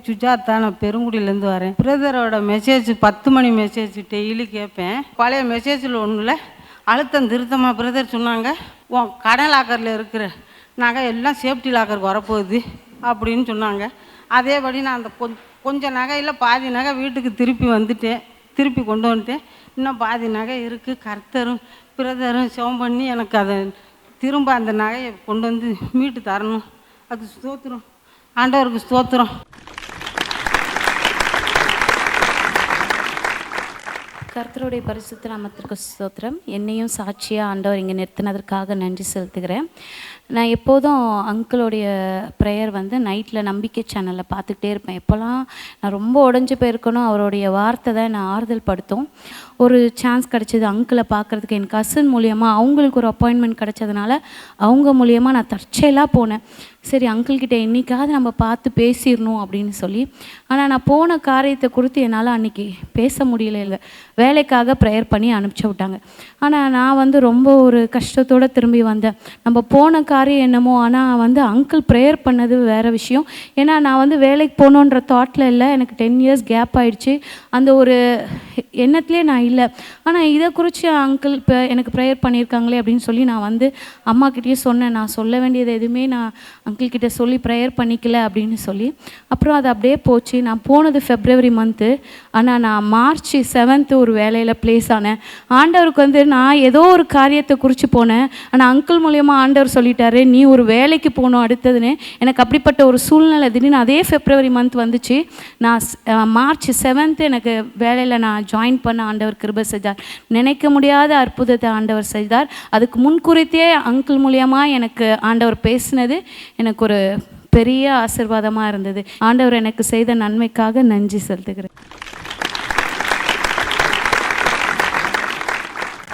சுஜாதா, நான் பெருங்குடியிலேருந்து வரேன். பிரதரோட மெசேஜ் 10 மணி message daily கேட்பேன். பழைய மெசேஜில் ஒன்றில் அழுத்தம் திருத்தமாக பிரதர் சொன்னாங்க, உன் கடன் லாக்கரில் இருக்கிற நகை எல்லாம் சேஃப்டி லாக்கருக்கு வரப்போகுது அப்படின்னு சொன்னாங்க. அதேபடி நான் அந்த கொஞ்சம் நகையில் பாதி நகை வீட்டுக்கு திருப்பி கொண்டு வந்துட்டேன். இன்னும் பாதி நகை இருக்குது. கர்த்தரும் பிரதரும் சிவம் பண்ணி எனக்கு அதை திரும்ப அந்த நகையை கொண்டு வந்து மீட்டு தரணும். அது ஸ்தோத்திரம், ஆண்டவருக்கு ஸ்தோத்திரம். கர்த்தருடைய பரிசுத்த நாமத்திற்கு ஸ்தோத்திரம். என்னையும் சாட்சியாக ஆண்டவர் இங்கே நிறுத்தினதற்காக நன்றி செலுத்துகிறேன். நான் எப்போதும் அங்கிளுடைய ப்ரேயர் நைட்டில் நம்பிக்கை சேனலில் பார்த்துக்கிட்டே இருப்பேன். எப்போல்லாம் நான் ரொம்ப உடஞ்சி போயிருக்கணும், அவருடைய வார்த்தை தான் நான் ஆறுதல் படுத்தும். ஒரு சான்ஸ் கிடச்சிது அங்கிளை பார்க்குறதுக்கு. என் கசின் மூலியமாக அவங்களுக்கு ஒரு அப்பாயின்மெண்ட் கிடச்சதுனால அவங்க மூலியமாக நான் தற்செயலாக போனேன். சரி, அங்கிள்கிட்ட என்றைக்காவது நம்ம பார்த்து பேசிடணும் அப்படின்னு சொல்லி. ஆனால் நான் போன காரியத்தை குறித்து என்னால் அன்றைக்கி பேச முடியல. வேலைக்காக ப்ரேயர் பண்ணி அனுப்பிச்சி விட்டாங்க. ஆனால் நான் ரொம்ப ஒரு கஷ்டத்தோடு திரும்பி வந்தேன். நம்ம போன காரியம் என்னமோ, ஆனால் அங்கிள் ப்ரேயர் பண்ணது வேறு விஷயம். ஏன்னா நான் வேலைக்கு போகணுன்ற தாட்டில் இல்லை. எனக்கு 10 இயர்ஸ் கேப் ஆகிடுச்சு. அந்த ஒரு எண்ணத்துலேயே நான் இல்லை. ஆனால் இதை குறித்து அங்கிள் இப்போ எனக்கு ப்ரேயர் பண்ணியிருக்காங்களே அப்படின்னு சொல்லி நான் அம்மாக்கிட்டேயே சொன்னேன். நான் சொல்ல வேண்டியது எதுவுமே நான் அங்கிள்கிட்ட சொல்லி ப்ரேயர் பண்ணிக்கல அப்படின்னு சொல்லி. அப்புறம் அது அப்படியே போச்சு. நான் போனது February மந்த்து. ஆனால் நான் March 7 ஒரு வேலையில் ப்ளேஸ் ஆனேன். ஆண்டவருக்கு நான் ஏதோ ஒரு காரியத்தை குறித்து போனேன். ஆனால் அங்கிள் மூலியமாக ஆண்டவர் சொல்லிட்டாரு, நீ ஒரு வேலைக்கு போகணும் அடுத்ததுன்னு. எனக்கு அப்படிப்பட்ட ஒரு சூழ்நிலை திடீர்னு அதே February மந்த் வந்துச்சு. நான் March 7 எனக்கு வேலையில் நான் ஜாயின் பண்ண ஆண்டவர் கிருபை செய்தார். நினைக்க முடியாத அற்புதத்தை ஆண்டவர் செய்தார். அதுக்கு முன்குறித்தே அங்கிள் மூலியமாக எனக்கு ஆண்டவர் பேசினது எனக்கு ஒரு பெரிய ஆசீர்வாதமாக இருந்தது. ஆண்டவர் எனக்கு செய்த நன்மைக்காக நன்றி செலுத்துகிறேன்.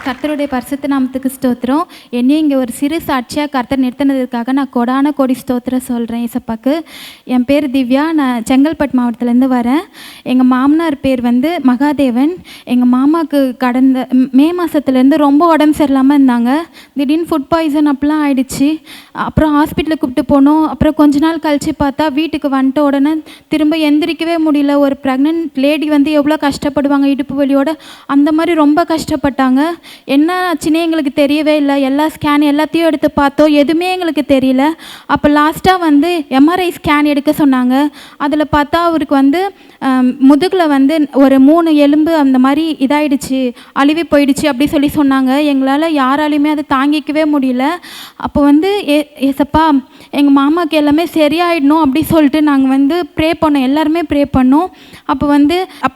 கர்த்தருடைய பரிசுத்த நாமத்துக்கு ஸ்தோத்திரம். என்னையும் இங்கே ஒரு சிறு சாட்சியாக கர்த்தர் நிறுத்தினதுக்காக நான் கோடான கோடி ஸ்தோத்திரம் சொல்கிறேன் ஏசப்பாக்கு. என் பேர் திவ்யா, நான் செங்கல்பட்டு மாவட்டத்துலேருந்து வரேன். எங்கள் மாமனார் பேர் மகாதேவன். எங்கள் மாமாவுக்கு கடந்த மே மாதத்துலேருந்து ரொம்ப உடம்பு சரியில்லாமல் இருந்தாங்க. திடீர்னு ஃபுட் பாய்சன் அப்படிலாம் ஆகிடுச்சு. அப்புறம் ஹாஸ்பிட்டலுக்கு கூப்பிட்டு போனோம். அப்புறம் கொஞ்ச நாள் கழித்து பார்த்தா வீட்டுக்கு வந்துட்ட உடனே திரும்ப எந்திரிக்கவே முடியல. ஒரு ப்ரெக்னென்ட் லேடி எவ்வளோ கஷ்டப்படுவாங்க இடுப்பு வலியோடு, அந்த மாதிரி ரொம்ப கஷ்டப்பட்டாங்க. என்ன ஆச்சுன்னே எங்களுக்கு தெரியவே இல்லை. எல்லா ஸ்கேன் எல்லாத்தையும் எடுத்து பார்த்தோம், எதுவுமே எங்களுக்கு தெரியல. அப்போ லாஸ்ட்டாக எம்ஆர்ஐ ஸ்கேன் எடுக்க சொன்னாங்க. அதில் பார்த்தா அவருக்கு முதுகில் ஒரு 3 எலும்பு அந்த மாதிரி இதாகிடுச்சு, அழுவி போயிடுச்சு அப்படி சொல்லி சொன்னாங்க. எங்களால் யாராலையுமே அதை தாங்கிக்கவே முடியல. அப்போ ஏசப்பா எங்கள் மாமாவுக்கு எல்லாமே சரியாயிடணும் அப்படி சொல்லிட்டு நாங்கள் ப்ரே பண்ணோம். எல்லாருமே ப்ரே பண்ணோம். அப்போ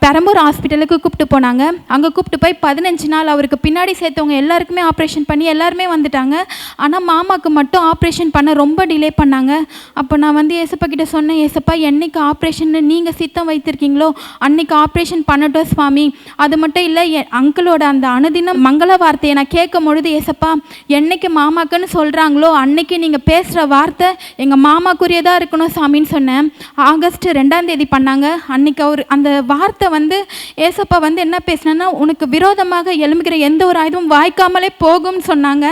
பெரம்பூர் ஹாஸ்பிட்டலுக்கு கூப்பிட்டு போனாங்க. அங்கே கூப்பிட்டு போய் 15 நாள் அவருக்கு பின்னாடி சேர்த்தவங்க எல்லாருக்குமே ஆப்ரேஷன் பண்ணி எல்லாருமே வந்துட்டாங்க. ஆனால் மாமாவுக்கு மட்டும் ஆப்ரேஷன் பண்ண ரொம்ப டிலே பண்ணாங்க. அப்போ நான் ஏசப்பா கிட்ட சொன்னேன், ஏசப்பா என்னைக்கு ஆப்ரேஷன் நீங்கள் சித்தம் வைத்திருக்கீங்களோ அன்னைக்கு ஆப்ரேஷன் பண்ணட்டும் சுவாமி. அது மட்டும் இல்லை, அங்கிளோட அந்த அனுதினம் மங்கள வார்த்தையை நான் கேட்கும் பொழுது, ஏசப்பா என்னைக்கு மாமாக்குன்னு சொல்கிறாங்களோ அன்னைக்கு நீங்கள் பேசுகிற வார்த்தை எங்கள் மாமாக்குரியதாக இருக்கணும் சாமின்னு சொன்னேன். ஆகஸ்ட் 2 பண்ணாங்க. அன்னைக்கு அவர் அந்த வார்த்தை ஏசப்பா என்ன பேசினேன்னா, உனக்கு விரோதமாக எழும்புகிற எந்த ஒரு ஆயுதமும் வாய்க்காமலே போகும்னு சொன்னாங்க.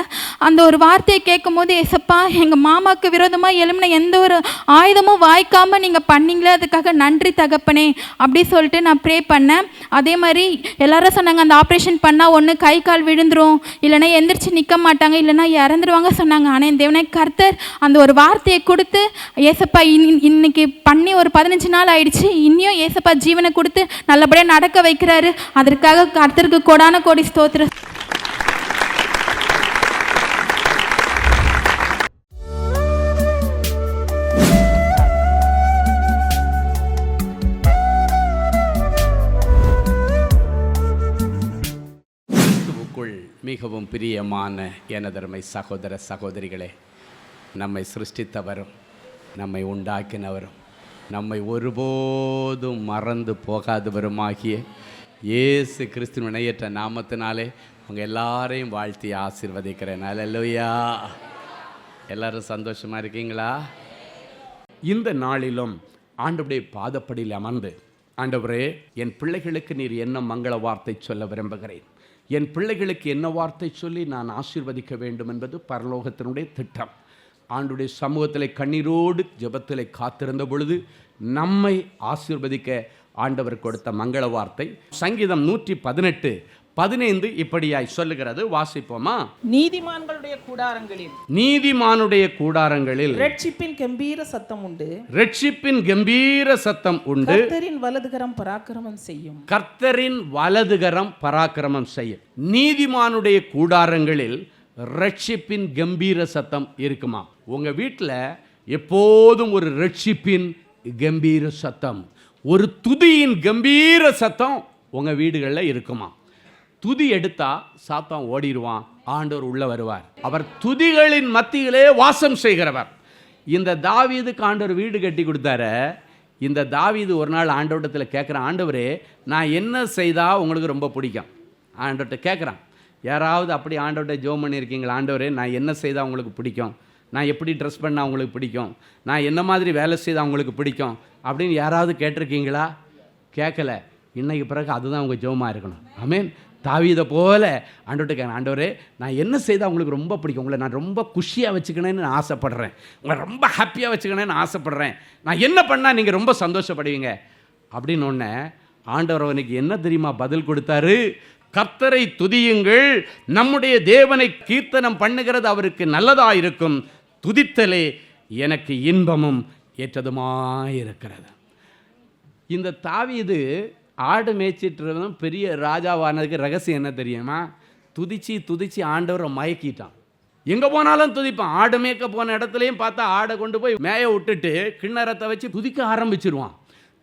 அந்த ஒரு வார்த்தையை கேட்கும் போது, ஏசப்பா எங்கள் மாமாவுக்கு விரோதமாக எழும்பின எந்த ஒரு ஆயுதமும் வாய்க்காமல் நீங்கள் பண்ணீங்களே, அதுக்காக நன்றி தகப்பனே அப்படி சொல்லிட்டு நான் ப்ரே பண்ணேன். அதே மாதிரி எல்லாரும் சொன்னாங்க, அந்த ஆப்ரேஷன் பண்ணால் ஒன்று கை கால் விழுந்துரும், இல்லைனா எந்திரிச்சு நிற்க மாட்டாங்க, இல்லைனா இறந்துருவாங்க சொன்னாங்க. ஆனால் என் தேவனே கர்த்தர் அந்த ஒரு வார்த்தையை கொடுத்து, ஏசப்பா இன்னைக்கு பண்ணி ஒரு 15 நாள் ஆயிடுச்சு, இன்னும் ஏசப்பா ஜீவனை கொடுத்து நல்லபடியாக நடக்க வைக்கிறாரு. அதற்காக கர்த்தருக்கு கோடான கோடி ஸ்தோத்திரம். மிகவும் பிரியமான எனதருமை சகோதர சகோதரிகளே, நம்மை சிருஷ்டித்தவரும் நம்மை உண்டாக்கினவரும் நம்மை ஒருபோதும் மறந்து போகாதவருமாகிய இயேசு கிறிஸ்துவின் இணையற்ற நாமத்தினாலே உங்கள் எல்லாரையும் வாழ்த்தி ஆசீர்வதிக்கிறேன். அல்லேலூயா. எல்லாரும் சந்தோஷமாக இருக்கீங்களா? இந்த நாளிலும் ஆண்டவருடைய பாதப்படியில் அமர்ந்து, ஆண்டவரே என் பிள்ளைகளுக்கு நீர் என்ன மங்கள வார்த்தை சொல்ல விரும்புகிறேன், என் பிள்ளைகளுக்கு என்ன வார்த்தை சொல்லி நான் ஆசீர்வதிக்க வேண்டும் என்பது பரலோகத்தினுடைய திட்டம். ஆண்டுடைய சமூகத்தில் கண்ணீரோடு ஜெபத்தில் காத்திருந்த பொழுது நம்மை ஆசீர்வதிக்க ஆண்டவர் கொடுத்த மங்கள வார்த்தை. சங்கீதம் 118:15 இப்படியாய் சொல்லுகிறது. வாசிப்போமா? நீதிமான்களுடைய கூடாரங்களில் நீதிமானுடைய கூடாரங்களில் ரட்சிப்பின் கம்பீர சத்தம் உண்டு. ரட்சிப்பின் கம்பீர சத்தம் உண்டு. கர்த்தரின் வலதுகரம் பராக்கிரமம் செய்யும். கர்த்தரின் வலதுகரம் பராக்கிரமம் செய்யும். நீதிமானுடைய கூடாரங்களில் ரட்சிப்பின் கம்பீர சத்தம் இருக்குமா? உங்க வீட்டில் எப்போதும் ஒரு ரட்சிப்பின் கம்பீர சத்தம், ஒரு துதியின் கம்பீர சத்தம் உங்க வீடுகளில் இருக்குமா? துதி எடுத்தா சாத்தான் ஓடிடுவான், ஆண்டவர் உள்ள வருவார். அவர் துதிகளின் மத்தியிலே வாசம் செய்கிறவர். இந்த தாவீதுக்கு ஆண்டவர் வீடு கட்டி கொடுத்தாரு. இந்த தாவீது ஒரு நாள் ஆண்டவரிடத்தில் கேட்குறான், ஆண்டவரே நான் என்ன செய்தால் உங்களுக்கு ரொம்ப பிடிக்கும்? ஆண்டவர்கிட்ட கேட்குறான். யாராவது அப்படி ஆண்டவர்கிட்ட ஜெபம் பண்ணியிருக்கீங்களா? ஆண்டவரே நான் என்ன செய்தால் உங்களுக்கு பிடிக்கும்? நான் எப்படி ட்ரெஸ் பண்ணால் உங்களுக்கு பிடிக்கும்? நான் என்ன மாதிரி வேலை செய்தால் உங்களுக்கு பிடிக்கும் அப்படின்னு யாராவது கேட்டிருக்கீங்களா? கேட்கல. இன்னைக்கு பிறகு அதுதான் உங்கள் ஜெபமாக இருக்கணும். ஆமென். தாவீதை போல ஆண்டவர்கிட்ட கேட்க, ஆண்டவரே நான் என்ன செய்தால் உங்களுக்கு ரொம்ப பிடிக்கும்? உங்களை நான் ரொம்ப குஷியாக வச்சுக்கணும்னு நான் ஆசைப்பட்றேன், உங்களை ரொம்ப ஹாப்பியாக வச்சுக்கணும்னு ஆசைப்பட்றேன், நான் என்ன பண்ணால் நீங்கள் ரொம்ப சந்தோஷப்படுவீங்க அப்படின்னு ஒன்று ஆண்டவர் அவனுக்கு என்ன தெரியுமா பதில் கொடுத்தாரு? கர்த்தரை துதியுங்கள், நம்முடைய தேவனை கீர்த்தனம் பண்ணுகிறது அவருக்கு நல்லதாக இருக்கும், துதித்தலே எனக்கு இன்பமும் ஏற்றதுமாயிருக்கிறது. இந்த தாவீது ஆடு மேய்ச்சிட்டு பெரிய ராஜாவானதுக்கு ரகசியம் என்ன தெரியுமா? துதிச்சு துதிச்சு ஆண்டவரை மயக்கிட்டான். எங்கே போனாலும் துதிப்பான். ஆடு மேய்க்க போன இடத்துலையும் பார்த்தா ஆடை கொண்டு போய் மேய விட்டுட்டு கிண்ணறத்தை வச்சு துதிக்க ஆரம்பிச்சிருவான்.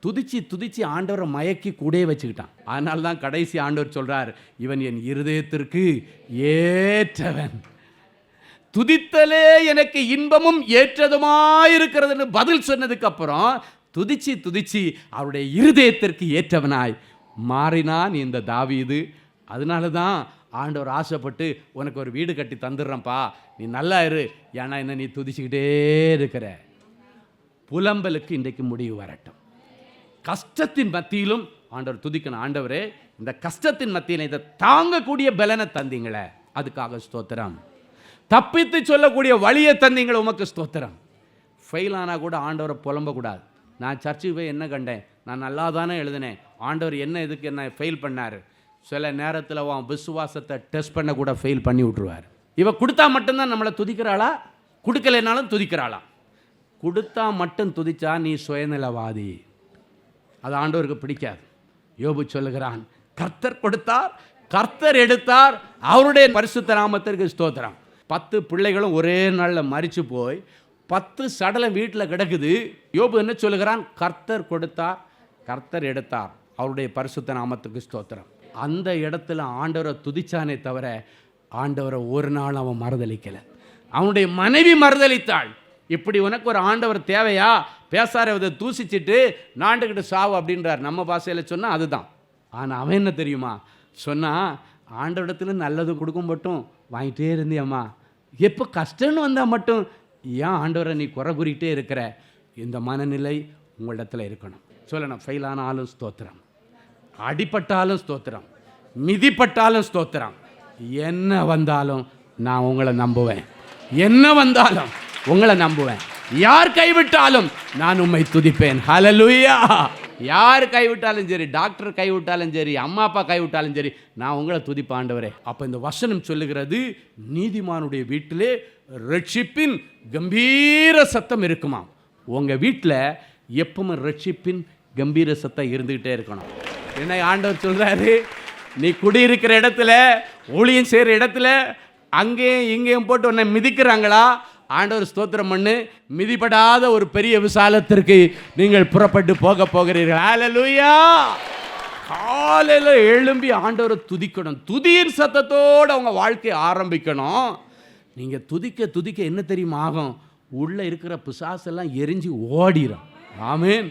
துதிச்சு துதிச்சு ஆண்டவரை மயக்கி கூடயே வச்சுக்கிட்டான். அதனால தான் கடைசி ஆண்டவர் சொல்றார், இவன் என் இருதயத்திற்கு ஏற்றவன், துதித்தலே எனக்கு இன்பமும் ஏற்றதுமாயிருக்கிறதுன்னு பதில் சொன்னதுக்கு அப்புறம் துதிச்சு துதிச்சு அவருடைய இருதயத்திற்கு ஏற்றவனாய் மாறினான் இந்த தாவீது. அதனால தான் ஆண்டவர் ஆசைப்பட்டு உனக்கு ஒரு வீடு கட்டி தந்துடுறேன்ப்பா, நீ நல்லா இரு, ஏன்னா என்ன நீ துதிச்சுக்கிட்டே இருக்கிற. புலம்பலுக்கு இன்றைக்கு முடிவு வரட்டும். கஷ்டத்தின் மத்தியிலும் ஆண்டவர் துதிக்கணும். ஆண்டவரே இந்த கஷ்டத்தின் மத்தியில் இதை தாங்கக்கூடிய பலனை தந்தீங்களே, அதுக்காக ஸ்தோத்திரம். தப்பித்து சொல்லக்கூடிய வழியை தந்தீங்களே, உமக்கு ஸ்தோத்திரம். ஃபெயில் ஆனால் கூட ஆண்டவரை புலம்பக்கூடாது. நான் சர்ச்சுக்கு போய் என்ன கண்டேன், நான் நல்லா தானே எழுதினேன், ஆண்டவர் என்ன இதுக்கு என்ன ஃபெயில் பண்ணார். சில நேரத்தில் அவன் விசுவாசத்தை டெஸ்ட் பண்ண கூட ஃபெயில் பண்ணி விட்ருவார். இவ கொடுத்தா மட்டும்தான் நம்மளை துதிக்கிறாளா? கொடுக்கலைனாலும் துதிக்கிறாளா? கொடுத்தா மட்டும் துதிச்சா நீ சுயநலவாதி, அது ஆண்டவருக்கு பிடிக்காது. யோபு சொல்லுகிறான், கர்த்தர் கொடுத்தார், கர்த்தர் எடுத்தார், அவருடைய பரிசுத்த நாமத்திற்கு ஸ்தோத்திரம். 10 பிள்ளைகளும் ஒரே நாளில் மரிச்சு போய் 10 சடலம் வீட்டில் கிடக்குது. யோபு என்ன சொல்லுகிறான்? கர்த்தர் கொடுத்தார், கர்த்தர் எடுத்தார், அவருடைய பரிசுத்த நாமத்துக்கு ஸ்தோத்திரம். அந்த இடத்துல ஆண்டவரை துதிச்சானே தவிர ஆண்டவரை ஒரு நாள் அவன் மறுதளிக்கலை. அவனுடைய மனைவி மறுதளித்தாள். இப்படி உனக்கு ஒரு ஆண்டவர் தேவையா? பேசார விதை தூசிச்சிட்டு நாண்டுக்கிட்டு சாவு அப்படின்றார். நம்ம பாஷையில் சொன்னால் அதுதான். ஆனால் அவன் என்ன தெரியுமா சொன்னால், ஆண்டவரிடத்துல நல்லது கொடுக்கும் மட்டும் வாங்கிட்டே இருந்தியம்மா, எப்போ கஷ்டம்னு வந்தால் மட்டும் ஏன் ஆண்டவரை நீ குறை கூறிகிட்டே இருக்கிற? இந்த மனநிலை உங்களிடத்தில் இருக்கணும். சொல்லணும், ஃபெயில் ஆனாலும் ஸ்தோத்திரம், அடிப்பட்டாலும் ஸ்தோத்திரம், மிதிப்பட்டாலும் ஸ்தோத்திரம், என்ன வந்தாலும் நான் உங்களை நம்புவேன், என்ன வந்தாலும் உங்களை நம்புவேன், யார் கைவிட்டாலும் நான் உம்மை துதிப்பேன். ஹல்லேலூயா. யார் கைவிட்டாலும் சரி, டாக்டர் கைவிட்டாலும் சரி, அம்மா அப்பா கைவிட்டாலும் சரி, நான் உங்களை துதிப்பேன் ஆண்டவரே. அப்போ இந்த வசனம் சொல்லுகிறது, நீதிமானுடைய வீட்டிலே ரட்சிப்பின் கம்பீர சத்தம் இருக்குமா? உங்கள் வீட்டில் எப்பவுமே ரட்சிப்பின் கம்பீர சத்தம் இருந்துக்கிட்டே இருக்கணும். என்ன ஆண்டவர் சொல்கிறாரு, நீ குடியிருக்கிற இடத்துல, ஊழியம் செய்கிற இடத்துல அங்கேயும் இங்கேயும் போட்டு உன்னை மிதிக்கிறாங்களா? ஆண்டவர் ஸ்தோத்திரம் பண்ணு, மிதிப்படாத ஒரு பெரிய விசாலத்திற்கு நீங்கள் புறப்பட்டு போக போகிறீர்கள். ஹல்லேலூயா. காலையில் எழும்பி ஆண்டவரை துதிக்கணும். துதியின் சத்தத்தோடு அவங்க வாழ்க்கையை ஆரம்பிக்கணும். நீங்கள் துதிக்க துதிக்க என்ன தெரியுமா ஆகும்? உள்ளே இருக்கிற பிசாசெல்லாம் எரிஞ்சு ஓடிடும். ஆமேன்.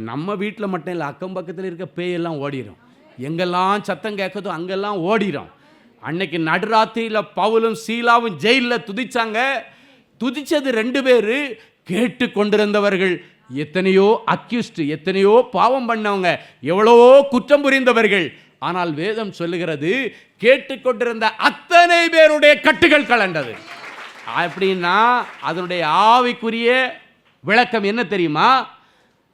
நம்ம வீட்டில் மட்டும் இல்லை, அக்கம் பக்கத்தில் இருக்க பேயெல்லாம் ஓடிடும். எங்கெல்லாம் சத்தம் கேட்குதோ அங்கெல்லாம் ஓடிடும். அன்னைக்கு நடுராத்திரியில் பவுலும் சீலாவும் ஜெயிலில் துதிச்சாங்க. துதிச்சது 2 பேர், கேட்டு கொண்டிருந்தவர்கள் எத்தனையோ அக்யூஸ்ட், எத்தனையோ பாவம் பண்ணவங்க, எவ்வளவோ குற்றம் புரிந்தவர்கள். ஆனால் வேதம் சொல்லுகிறது, கேட்டுக்கொண்டிருந்த அத்தனை பேருடைய கட்டுகள் கலண்டது. அப்படின்னா அதனுடைய ஆவிக்குரிய விளக்கம் என்ன தெரியுமா?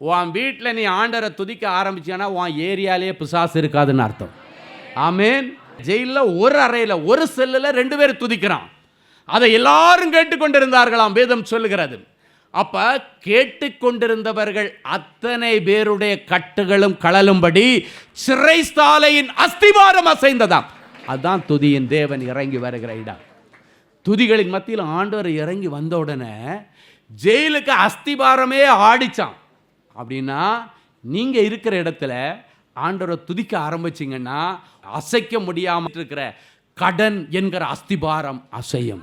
உன் வீட்டில் நீ ஆண்டவரை துதிக்க ஆரம்பிச்சானா உன் ஏரியாலேயே பிசாசு இருக்காதுன்னு அர்த்தம். ஆமேன். ஜெயிலில் ஒரு அறையில் ஒரு செல்லில் 2 பேர் துதிக்கிறான். அதை எல்லாரும் கேட்டுக்கொண்டிருந்தார்களாம், வேதம் சொல்லுகிறது. அப்ப கேட்டுக்கொண்டிருந்தவர்கள் அத்தனை பேருடைய கட்டுகளும் கழலும்படி சிறைச்சாலையின் அஸ்திவாரம் அசைந்ததாம். அதுதான் துதியின் தேவன் இறங்கி வருகிற இடம். துதிகளின் மத்தியில் ஆண்டவர் இறங்கி வந்த உடனே ஜெயிலுக்கு அஸ்திவாரமே ஆடிச்சான். அப்படின்னா நீங்க இருக்கிற இடத்துல ஆண்டவரை துதிக்க ஆரம்பிச்சிங்கன்னா அசைக்க முடியாமல் இருக்கிற கடன் என்கிற அஸ்திபாரம் அசையும்.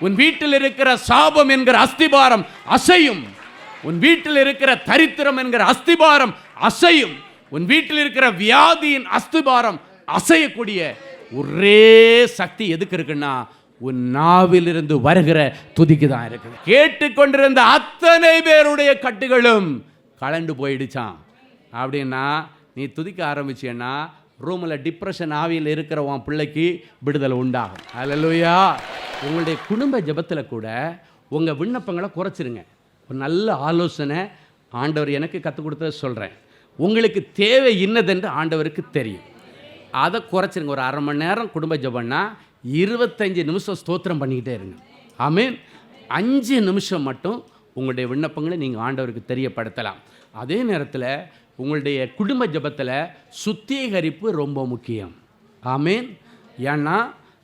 உன் வீட்டில் இருக்கிற சாபம் என்கிற அஸ்திபாரம் அசையும். உன் வீட்டில் இருக்கிற தரித்திரம் என்கிற அஸ்திபாரம் அசையும். உன் வீட்டில் இருக்கிற வியாதியின் அஸ்திபாரம் அசையக்கூடிய ஒரே சக்தி எதுக்கு இருக்குன்னா உன் நாவிலிருந்து வருகிற துதிக்கு தான் இருக்கு. கேட்டுக்கொண்டிருந்த அத்தனை பேருடைய கட்டுகளும் கலண்டு போயிடுச்சான். அப்படின்னா நீ துதிக்க ஆரம்பிச்சேன்னா ரூமில் டிப்ரெஷன் ஆவியில் இருக்கிற உன் பிள்ளைக்கு விடுதலை உண்டாகும். அல்லேலூயா. உங்களுடைய குடும்ப ஜெபத்தில் கூட உங்கள் விண்ணப்பங்களை குறைச்சிருங்க. ஒரு நல்ல ஆலோசனை ஆண்டவர் எனக்கு கற்றுக் கொடுத்தத சொல்கிறேன். உங்களுக்கு தேவை இன்னதென்று ஆண்டவருக்கு தெரியும். அதை குறைச்சிருங்க. ஒரு 1/2 மணி நேரம் குடும்ப ஜெபம்னா 25 நிமிஷம் ஸ்தோத்திரம் பண்ணிக்கிட்டே இருங்க. ஆமீன். 5 நிமிஷம் மட்டும் உங்களுடைய விண்ணப்பங்களை நீங்கள் ஆண்டவருக்கு தெரியப்படுத்தலாம். அதே நேரத்தில் உங்களுடைய குடும்ப ஜெபத்தில் சுத்திகரிப்பு ரொம்ப முக்கியம். ஆமீன். ஏன்னா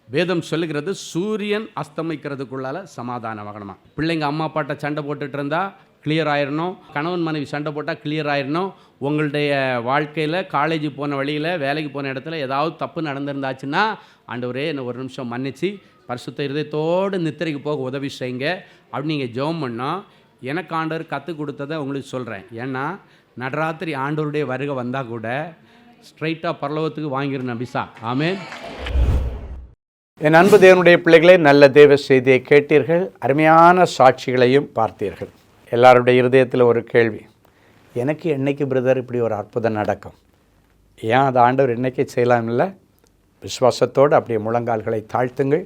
வேதம் சொல்லுகிறது சூரியன் அஸ்தமிக்கிறதுக்குள்ளால சமாதானமாகணுமா. பிள்ளைங்க அம்மா அப்பாட்ட சண்டை போட்டுட்டு இருந்தால் கிளியர் ஆயிடணும். கணவன் மனைவி சண்டை போட்டால் கிளியர் ஆயிடணும். உங்களுடைய வாழ்க்கையில் காலேஜ் போன வழியில் வேலைக்கு போன இடத்துல ஏதாவது தப்பு நடந்திருந்தாச்சுன்னா ஆண்டவரே என்னை ஒரு நிமிஷம் மன்னிச்சு பரிசுத்த இருதயத்தோடு நித்திரைக்கு போக உதவி செய்யுங்க அப்படின்னு நீங்கள் ஜெபம் பண்ணோம். எனக்கு ஆண்டவர் கற்றுக் கொடுத்ததை உங்களுக்கு சொல்கிறேன். ஏன்னா நடராத்திரி ஆண்டவருடைய வருகை வந்தால் கூட ஸ்ட்ரைட்டாக பரலோகத்துக்கு வாங்கிடணும் விசா. ஆமேன். என் அன்பு தேவனுடைய பிள்ளைகளே, நல்ல தேவ செய்தியை கேட்டீர்கள். அருமையான சாட்சிகளையும் பார்த்தீர்கள். எல்லாருடைய இருதயத்தில் ஒரு கேள்வி, எனக்கு என்னைக்கு பிரதர் இப்படி ஒரு அற்புதம் நடக்கும்? ஏன் அது ஆண்டவர் என்னைக்கு செய்யலாம் இல்லை? விசுவாசத்தோடு அப்படியே முழங்கால்களை தாழ்த்துங்கள்.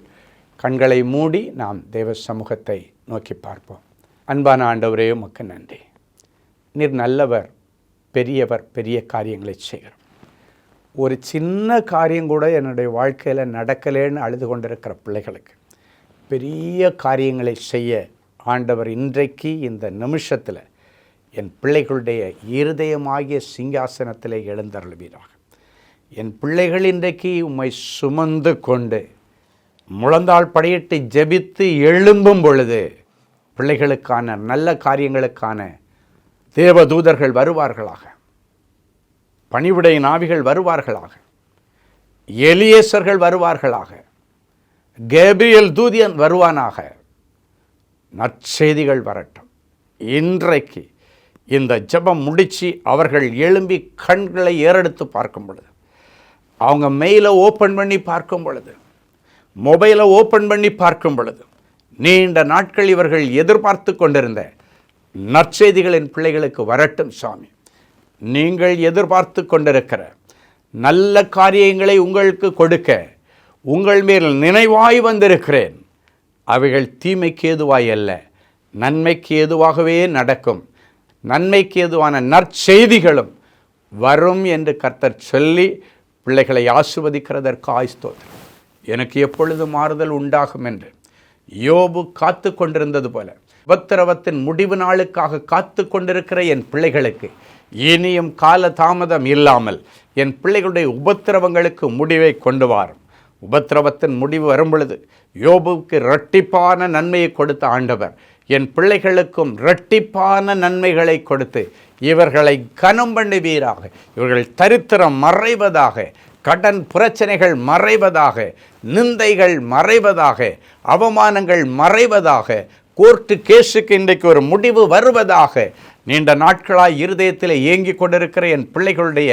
கண்களை மூடி நாம் தேவ சமூகத்தை நோக்கி பார்ப்போம். அன்பான ஆண்டவரே, உமக்கு நன்றி. நீர் நல்லவர், பெரியவர், பெரிய காரியங்களை செய்கிறோம். ஒரு சின்ன காரியம் கூட என்னுடைய வாழ்க்கையில் நடக்கலேன்னு அழுது கொண்டிருக்கிற பிள்ளைகளுக்கு பெரிய காரியங்களை செய்ய ஆண்டவர் இன்றைக்கு இந்த நிமிஷத்தில் என் பிள்ளைகளுடைய இருதயமாகிய சிங்காசனத்தில் எழுந்தருளுவீராக. என் பிள்ளைகள் இன்றைக்கு உம்மை சுமந்து கொண்டு முழந்தாள் படியிட்டு ஜெபித்து எழும்பும் பொழுது பிள்ளைகளுக்கான நல்ல காரியங்களுக்கான தேவதூதர்கள் வருவார்களாக, பணிவிடையின் ஆவிகள் வருவார்களாக, எலியேசர்கள் வருவார்களாக, கேப்ரியல் தூதியன் வருவானாக. நற்செய்திகள் வரட்டும். இன்றைக்கு இந்த ஜெபம் முடித்து அவர்கள் எழும்பி கண்களை ஏறெடுத்து பார்க்கும் பொழுது, அவங்க மெயிலை ஓப்பன் பண்ணி பார்க்கும் பொழுது, மொபைலை ஓப்பன் பண்ணி பார்க்கும் பொழுது, நீண்ட நாட்கள் இவர்கள் எதிர்பார்த்து கொண்டிருந்த நற்செய்திகளின் பிள்ளைகளுக்கு வரட்டும் சாமி. நீங்கள் எதிர்பார்த்து கொண்டிருக்கிற நல்ல காரியங்களை உங்களுக்கு கொடுக்க உங்கள் மேல் நினைவாய் வந்திருக்கிறேன். அவைகள் தீமைக்கு ஏதுவாய் அல்ல, நன்மைக்கு ஏதுவாகவே நடக்கும். நன்மைக்கு ஏதுவான நற்செய்திகளும் வரும் என்று கர்த்தர் சொல்லி பிள்ளைகளை ஆசீர்வதிக்கிறதற்கு ஸ்தோத்திரம். எனக்கு எப்பொழுது மாறுதல் உண்டாகும் என்று யோபு காத்து கொண்டிருந்தது போல உபத்திரவத்தின் முடிவு நாளுக்காக காத்து கொண்டிருக்கிற என் பிள்ளைகளுக்கு இனியும் கால தாமதம் இல்லாமல் என் பிள்ளைகளுடைய உபத்திரவங்களுக்கு முடிவை கொண்டு வாரும். உபத்திரவத்தின் முடிவு வரும் பொழுது யோபுவுக்கு இரட்டிப்பான நன்மையை கொடுத்த ஆண்டவர் என் பிள்ளைகளுக்கும் இரட்டிப்பான நன்மைகளை கொடுத்து இவர்களை கனம் பண்ணுவீராக. இவர்கள் தரித்திரம் மறைவதாக, கடன் பிரச்சனைகள் மறைவதாக, நிந்தைகள் மறைவதாக, அவமானங்கள் மறைவதாக, கோர்ட்டு கேஸுக்கு இன்றைக்கு ஒரு முடிவு வருவதாக. நீண்ட நாட்களாய் இருதயத்தில் ஏங்கி கொண்டிருக்கிற என் பிள்ளைகளுடைய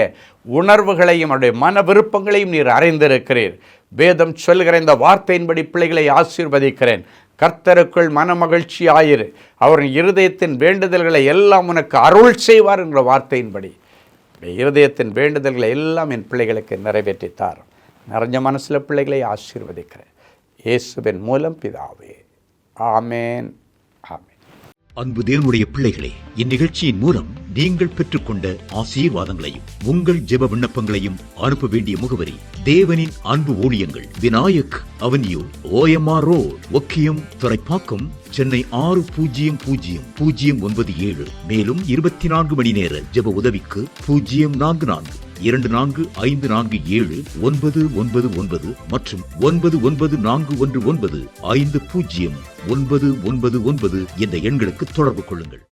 உணர்வுகளையும் அவருடைய மன விருப்பங்களையும் நீர் அறிந்திருக்கிறீர். வேதம் சொல்லுகிற இந்த வார்த்தையின்படி பிள்ளைகளை ஆசீர்வதிக்கிறேன். கர்த்தருக்குள் மன மகிழ்ச்சி ஆயிரு, அவரின் இருதயத்தின் வேண்டுதல்களை எல்லாம் உனக்கு அருள் செய்வார் என்ற வார்த்தையின்படி இருதயத்தின் வேண்டுதல்களை எல்லாம் என் பிள்ளைகளுக்கு நிறைவேற்றித்தார். நிறைஞ்ச மனசில் பிள்ளைகளை ஆசீர்வதிக்கிறேன். இயேசுவின் மூலம் பிதாவே, ஆமேன். ஆமேன். அன்பு தேவனுடைய பிள்ளைகளே, இந்நிகழ்ச்சியின் மூலம் நீங்கள் பெற்றுக்கொண்ட ஆசீர்வாதங்களையும் உங்கள் ஜெப விண்ணப்பங்களையும் அனுப்ப வேண்டிய முகவரி: தேவனின் அன்பு ஊழியங்கள், Vinayak avenue, OMR road, Okkiyam, Thoraipakkam, Chennai 600097. மேலும் 24 மணி நேர ஜெப உதவிக்கு 04424579999 மற்றும் 9941150999 என்ற எண்களுக்கு தொடர்பு கொள்ளுங்கள்.